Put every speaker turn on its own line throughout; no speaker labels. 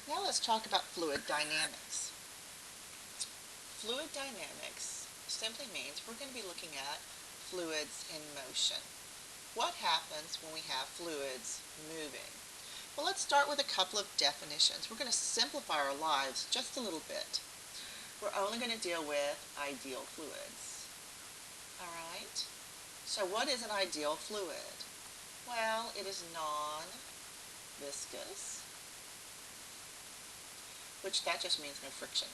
Now let's talk about fluid dynamics. Fluid dynamics simply means we're going to be looking at fluids in motion. What happens when we have fluids moving? Well, let's start with a couple of definitions. We're going to simplify our lives just a little bit. We're only going to deal with ideal fluids. All right? So what is an ideal fluid? Well, it is non-viscous, which that just means no friction.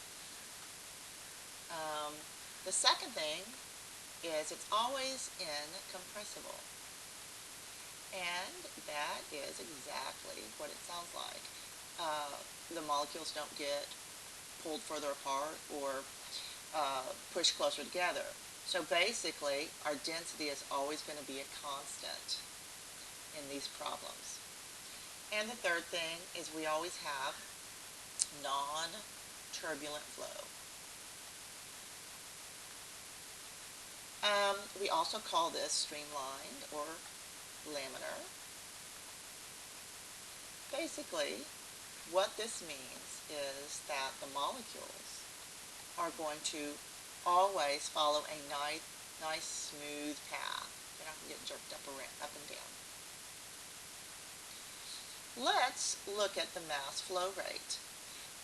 The second thing is it's always incompressible. And that is exactly what it sounds like. The molecules don't get pulled further apart or pushed closer together. So basically, our density is always going to be a constant in these problems. And the third thing is we always have non-turbulent flow. We also call this streamlined or laminar. Basically, what this means is that the molecules are going to always follow a nice smooth path. They're not going to get jerked up and down. Let's look at the mass flow rate.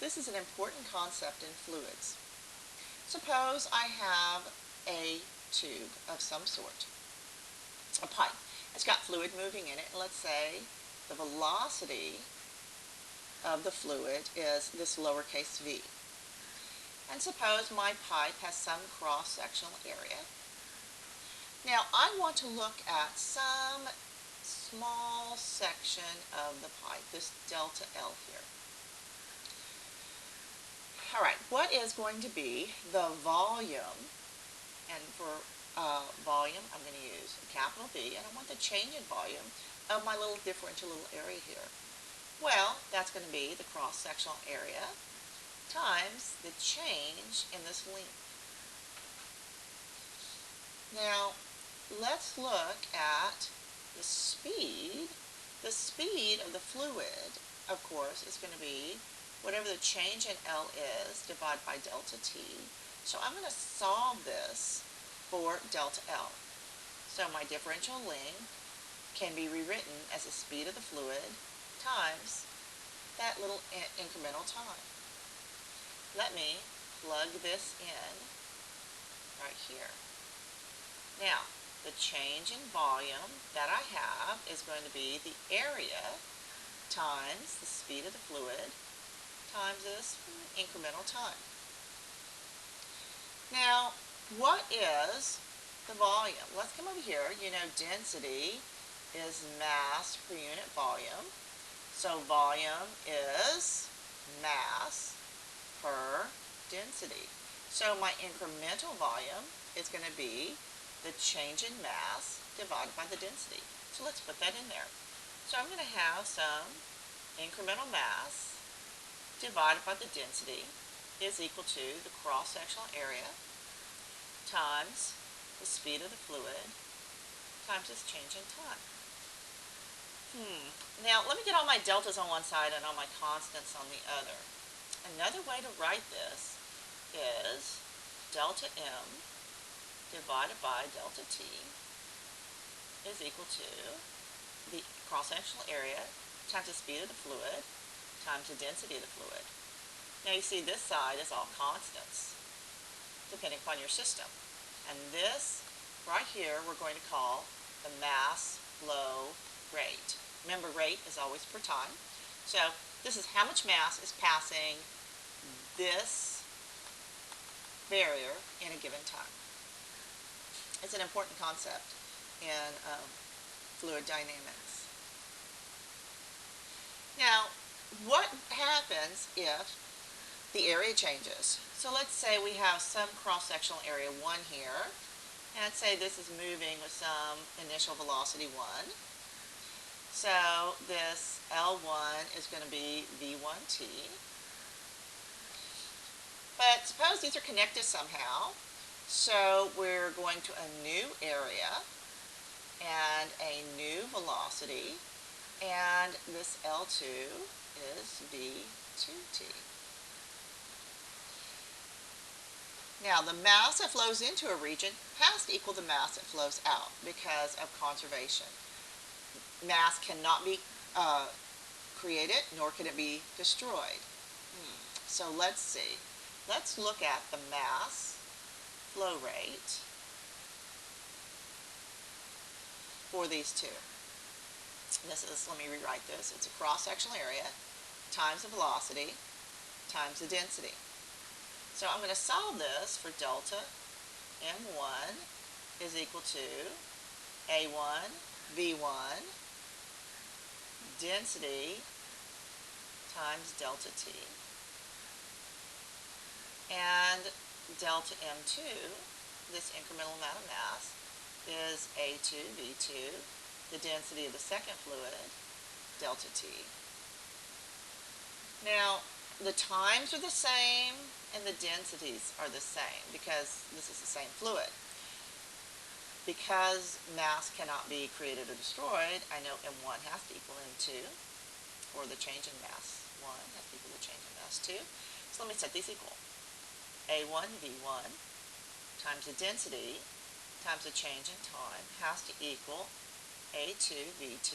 This is an important concept in fluids. Suppose I have a tube of some sort, a pipe. It's got fluid moving in it, and let's say the velocity of the fluid is this lowercase v. And suppose my pipe has some cross-sectional area. Now I want to look at some small section of the pipe, this delta L here. All right, what is going to be the volume? And for volume, I'm going to use a capital V, and I want the change in volume of my little differential little area here. Well, that's going to be the cross-sectional area times the change in this length. Now, let's look at the speed. The speed of the fluid, of course, is going to be whatever the change in L is divided by delta T. So I'm going to solve this for delta L. So my differential length can be rewritten as the speed of the fluid times that little incremental time. Let me plug this in right here. Now, the change in volume that I have is going to be the area times the speed of the fluid times this incremental time. Now, what is the volume? Let's come over here. You know, density is mass per unit volume. So volume is mass per density. So my incremental volume is going to be the change in mass divided by the density. So let's put that in there. So I'm going to have some incremental mass divided by the density is equal to the cross-sectional area times the speed of the fluid times its change in time. Now, let me get all my deltas on one side and all my constants on the other. Another way to write this is delta M divided by delta T is equal to the cross-sectional area times the speed of the fluid times the density of the fluid. Now you see this side is all constants, depending upon your system. And this right here we're going to call the mass flow rate. Remember, rate is always per time. So this is how much mass is passing this barrier in a given time. It's an important concept in fluid dynamics. Now, what happens if the area changes? So let's say we have some cross-sectional area 1 here, and let's say this is moving with some initial velocity 1. So this L1 is going to be V1T. But suppose these are connected somehow. So we're going to a new area and a new velocity. And this L2 is V2T. Now, the mass that flows into a region has to equal the mass that flows out because of conservation. Mass cannot be created, nor can it be destroyed. So let's see. Let's look at the mass flow rate for these two. This is, let me rewrite this. It's a cross-sectional area times the velocity times the density. So I'm going to solve this for delta M1 is equal to A1 V1 density times delta T, and delta M2, this incremental amount of mass, is A2 V2, the density of the second fluid, delta T. Now, the times are the same and the densities are the same because this is the same fluid. Because mass cannot be created or destroyed, I know M1 has to equal M2, or the change in mass 1 has to equal the change in mass 2. So let me set these equal. A1 V1 times the density times the change in time has to equal A2 V2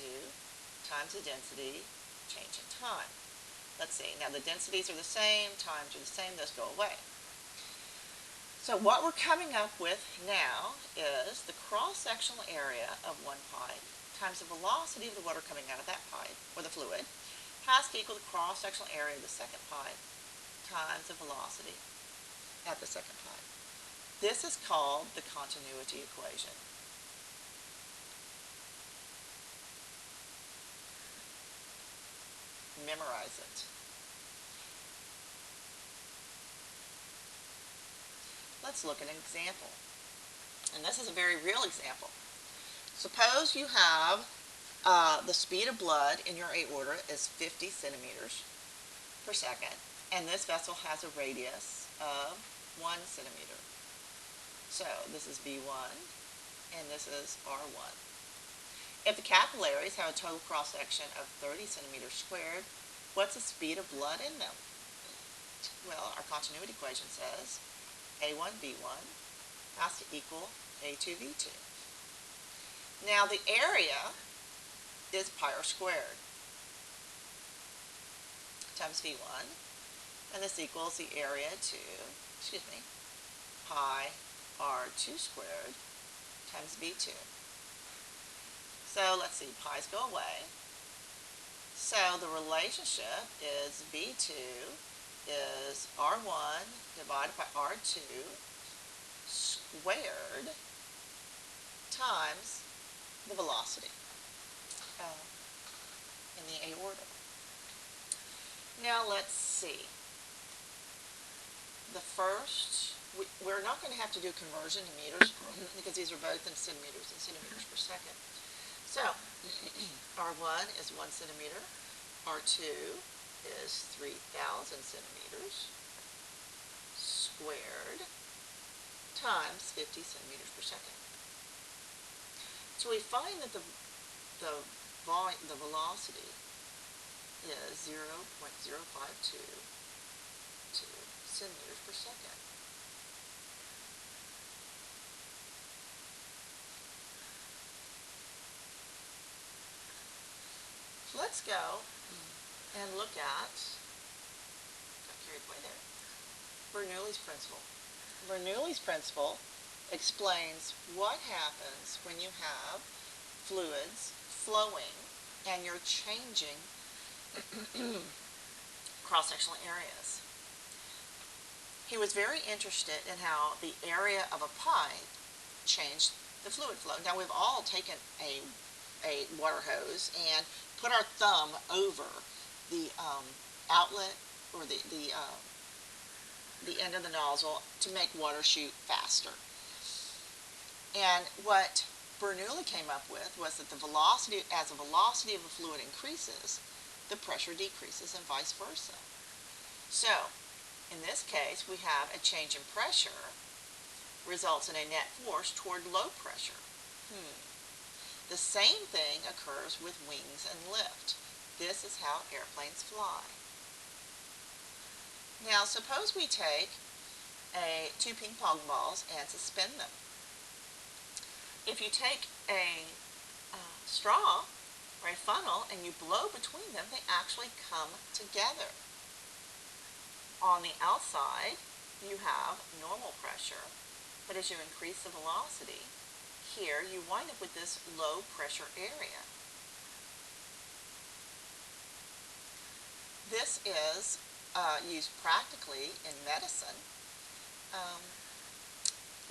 times the density, change in time. Let's see, now the densities are the same, times are the same, those go away. So what we're coming up with now is the cross-sectional area of one pipe times the velocity of the water coming out of that pipe, or the fluid, has to equal the cross-sectional area of the second pipe times the velocity at the second pipe. This is called the continuity equation. Memorize it. Let's look at an example. And this is a very real example. Suppose you have the speed of blood in your aorta is 50 centimeters per second, and this vessel has a radius of 1 centimeter. So this is V1, and this is R1. If the capillaries have a total cross-section of 30 centimeters squared, what's the speed of blood in them? Well, our continuity equation says A1 V1 has to equal A2 V2. Now the area is pi r squared times V1, and this equals the area to, pi r2 squared times V2. So let's see, pi's go away. So the relationship is V2 is R1 divided by R2 squared times the velocity in the aorta. Now let's see. The first, we're not going to have to do conversion to meters because these are both in centimeters and centimeters per second. So R1 is 1 centimeter, R2 is 3,000 centimeters squared times 50 centimeters per second. So we find that the velocity is 0.052 centimeters per second. Let's go and look at, got carried away there, Bernoulli's principle. Bernoulli's principle explains what happens when you have fluids flowing and you're changing cross-sectional areas. He was very interested in how the area of a pipe changed the fluid flow. Now we've all taken a water hose and put our thumb over the outlet or the end of the nozzle to make water shoot faster. And what Bernoulli came up with was that the velocity, as the velocity of the fluid increases, the pressure decreases and vice versa. So, in this case, we have a change in pressure results in a net force toward low pressure. The same thing occurs with wings and lift. This is how airplanes fly. Now suppose we take two ping pong balls and suspend them. If you take a straw or a funnel and you blow between them, they actually come together. On the outside, you have normal pressure, but as you increase the velocity, here you wind up with this low pressure area. This is used practically in medicine.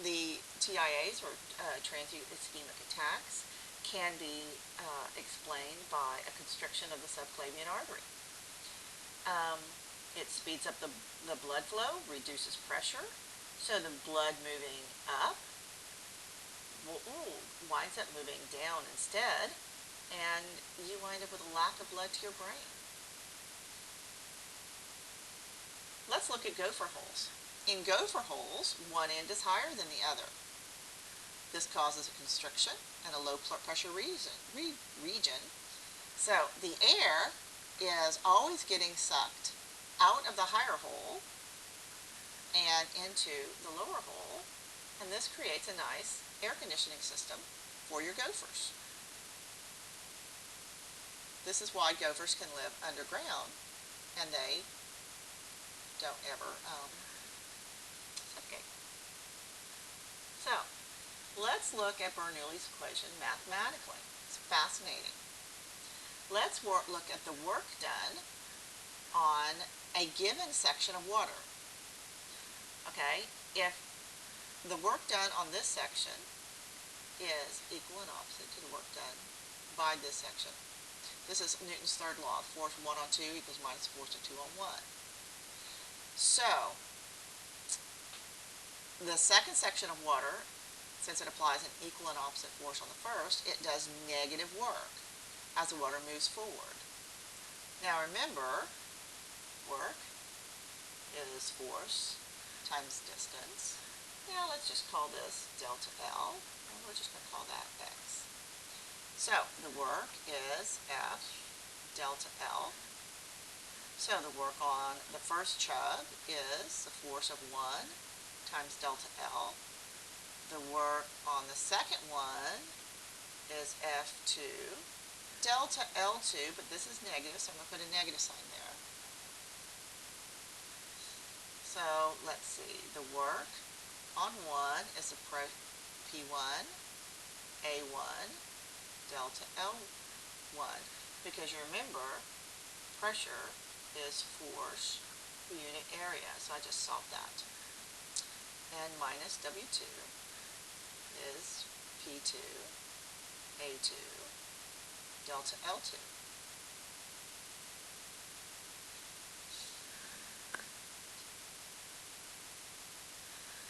The TIAs, or transient ischemic attacks, can be explained by a constriction of the subclavian artery. It speeds up the blood flow, reduces pressure, so the blood moving up winds up moving down instead, and you wind up with a lack of blood to your brain. Let's look at gopher holes. In gopher holes, one end is higher than the other. This causes a constriction and a low pressure region. So the air is always getting sucked out of the higher hole and into the lower hole, and this creates a nice air conditioning system for your gophers. This is why gophers can live underground and they don't ever suffocate. So let's look at Bernoulli's equation mathematically. It's fascinating. Let's look at the work done on a given section of water. Okay, if the work done on this section is equal and opposite to the work done by this section. This is Newton's third law. Force 1 on 2 equals minus force of 2 on 1. So the second section of water, since it applies an equal and opposite force on the first, it does negative work as the water moves forward. Now remember, work is force times distance. Now let's just call this delta L, and we're just going to call that x. So the work is F delta L. So the work on the first chug is the force of 1 times delta L. The work on the second one is F2 delta L2, but this is negative, so I'm going to put a negative sign there. So let's see, the work on 1 is the P1 A1 delta L1, because you remember pressure is force per unit area, so I just solved that. And minus W2 is P2 A2 delta L2.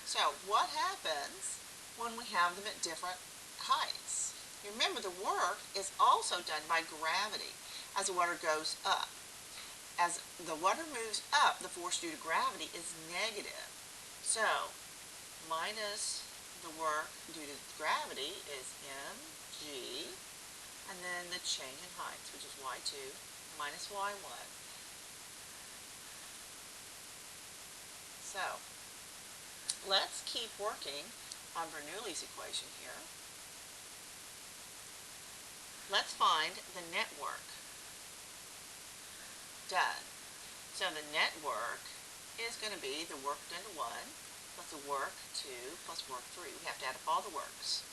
So what happens when we have them at different heights? You remember the work is also done by gravity as the water goes up. As the water moves up, the force due to gravity is negative. So minus the work due to gravity is mg, and then the change in heights, which is y2 minus y1. So let's keep working on Bernoulli's equation here. Let's find the net work done. So the net work is going to be the work done to 1 plus the work 2 plus work 3. We have to add up all the works.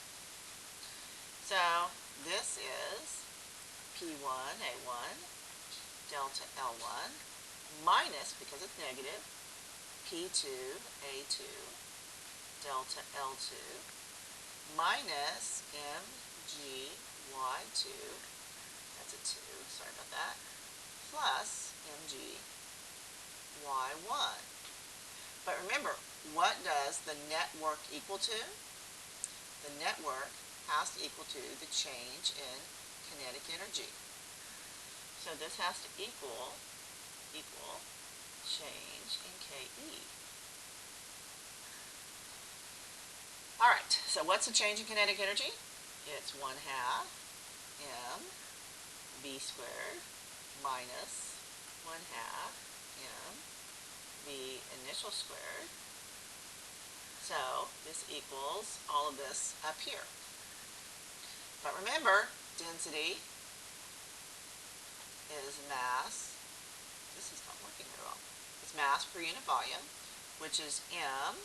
So this is P1 A1 delta L1 minus, because it's negative, P2 A2 delta L2 minus mg y2, that's a 2, sorry about that, plus mg y1. But remember, what does the net work equal to? The net work has to equal to the change in kinetic energy. So this has to equal change in KE. Alright, so what's the change in kinetic energy? It's 1/2 squared minus 1 half the initial squared. So this equals all of this up here. But remember, density is mass. This is not working very well. It's mass per unit volume, which is m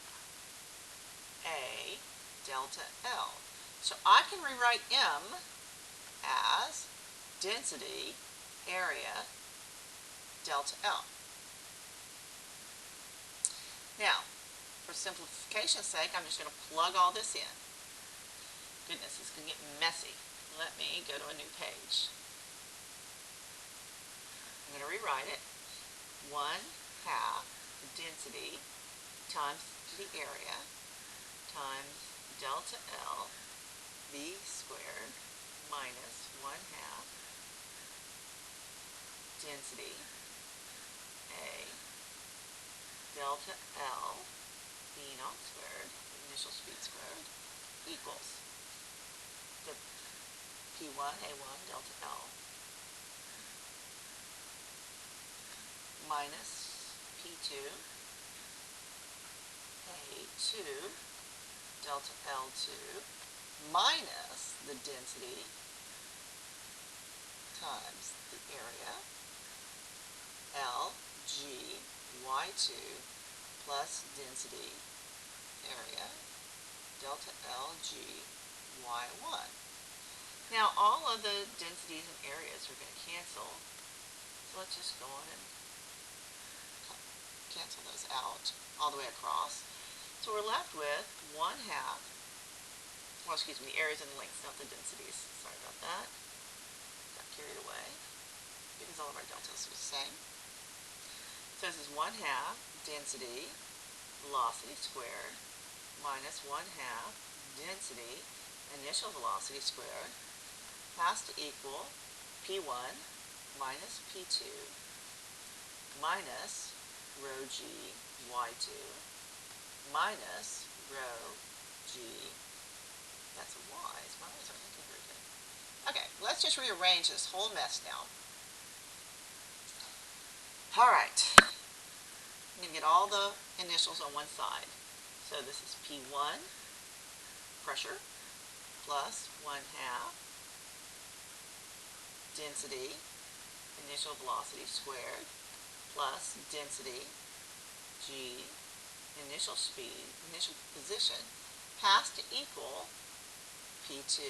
a delta L. So I can rewrite m as density area delta L. Now, for simplification's sake, I'm just going to plug all this in. Goodness, it's going to get messy. Let me go to a new page. I'm going to rewrite it. 1 half the density times the area times delta L v squared minus 1 half density A delta L v naught squared, initial speed squared, equals the P1 A1 delta L minus P2 A2 delta L2 minus the density times the area LG Y2 plus density area delta LG Y1. Now all of the densities and areas are going to cancel, so let's just go on and cancel those out all the way across. So we're left with 1 half, well, excuse me, the areas and lengths, not the densities. Sorry about that. Got carried away because all of our deltas are the same. So this is 1 half density velocity squared minus 1 half density initial velocity squared has to equal P1 minus P2 minus rho g y2 minus rho g, that's a y, so my eyes aren't looking very good. Okay, let's just rearrange this whole mess now. Alright, I'm going to get all the initials on one side. So this is P1, pressure, plus 1 half density, initial velocity squared, plus density, g, initial speed, initial position, has to equal P2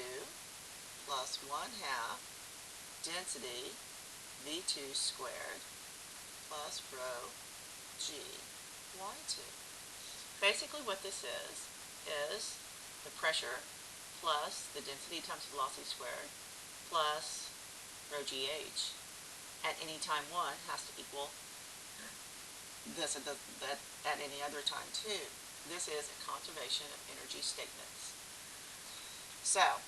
plus 1 half density V2 squared plus rho g y2. Basically what this is the pressure plus the density times velocity squared plus rho gh at any time 1 has to equal this at any other time 2. This is a conservation of energy statements. So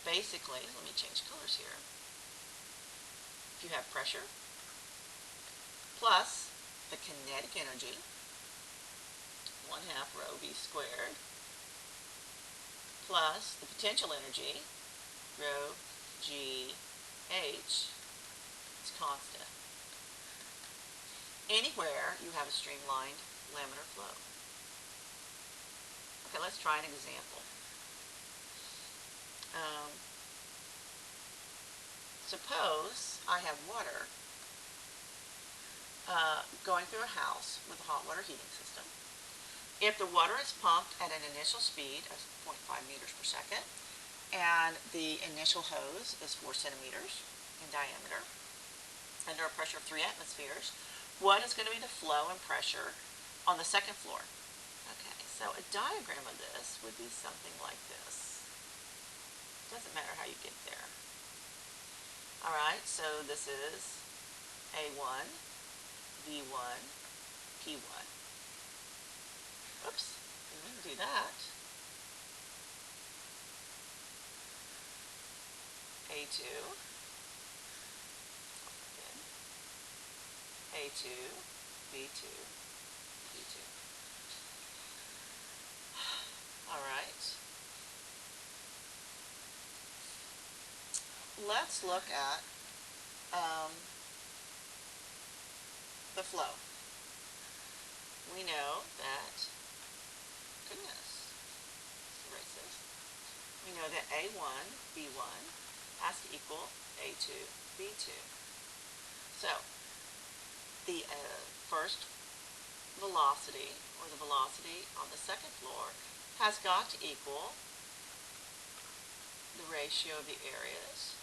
basically, let me change colors here. If you have pressure plus the kinetic energy, 1 half rho v squared, plus the potential energy, rho g h, is constant. Anywhere you have a streamlined laminar flow. Okay, let's try an example. Suppose I have water going through a house with a hot water heating system. If the water is pumped at an initial speed of 0.5 meters per second, and the initial hose is 4 centimeters in diameter, under a pressure of 3 atmospheres, what is going to be the flow and pressure on the second floor? Okay, so a diagram of this would be something like this. Doesn't matter how you get there. Alright, so this is A1, V1, P1. Oops, didn't do that. A2, A2, B2, P2. All right. let's look at the flow. We know that, goodness, let's erase this. We know that A1, B1 has to equal A2, B2. So, the first velocity, or the velocity on the second floor, has got to equal the ratio of the areas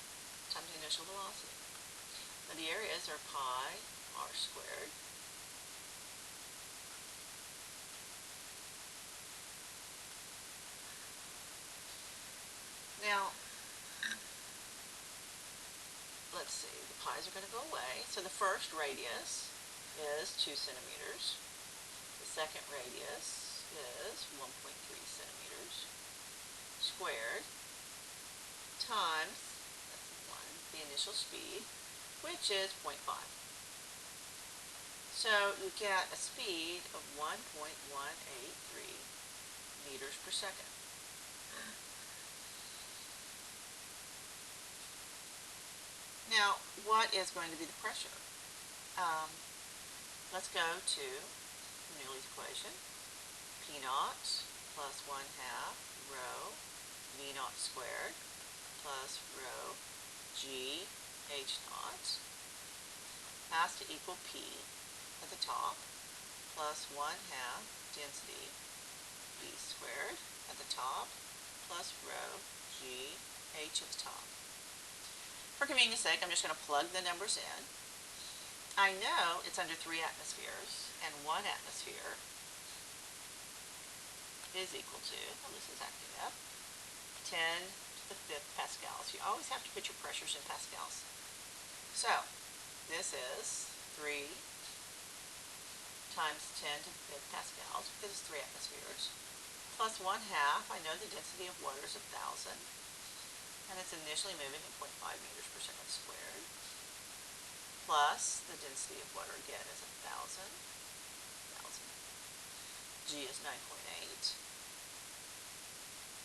times the initial velocity. Now the areas are pi r squared now. Let's see, the pi's are going to go away. So the first radius is 2 centimeters. The second radius is 1.3 centimeters squared times, that's 1, the initial speed, which is 0.5. So you get a speed of 1.183 meters per second. Now, what is going to be the pressure? Let's go to Bernoulli's equation. P naught plus 1/2 rho V naught squared plus rho G H naught has to equal P at the top plus 1/2 density V squared at the top plus rho G H at the top. For convenience sake, I'm just going to plug the numbers in. I know it's under 3 atmospheres, and 1 atmosphere is equal to, well, this is acting up, 10 to the 5th pascals. You always have to put your pressures in pascals. So, this is 3 times 10 to the 5th pascals, because it's 3 atmospheres, plus 1/2, I know the density of water is 1,000, and it's initially moving at 0.5 meters per second squared, plus the density of water again is 1,000. G is 9.8,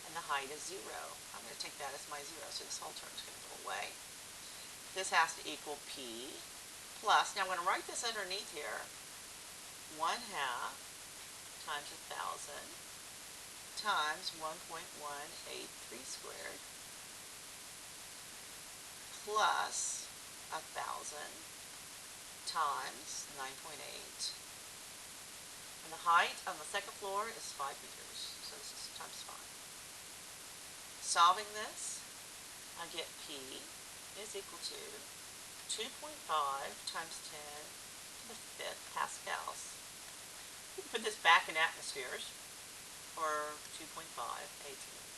and the height is 0. I'm going to take that as my 0, so this whole term is going to go away. This has to equal P plus, now I'm going to write this underneath here, 1/2 times 1,000 times 1.183 squared plus 1,000 times 9.8, and the height on the second floor is 5 meters, so this is times 5. Solving this, I get P is equal to 2.5 times 10 to the 5th pascals. You can put this back in atmospheres, or 2.5 18.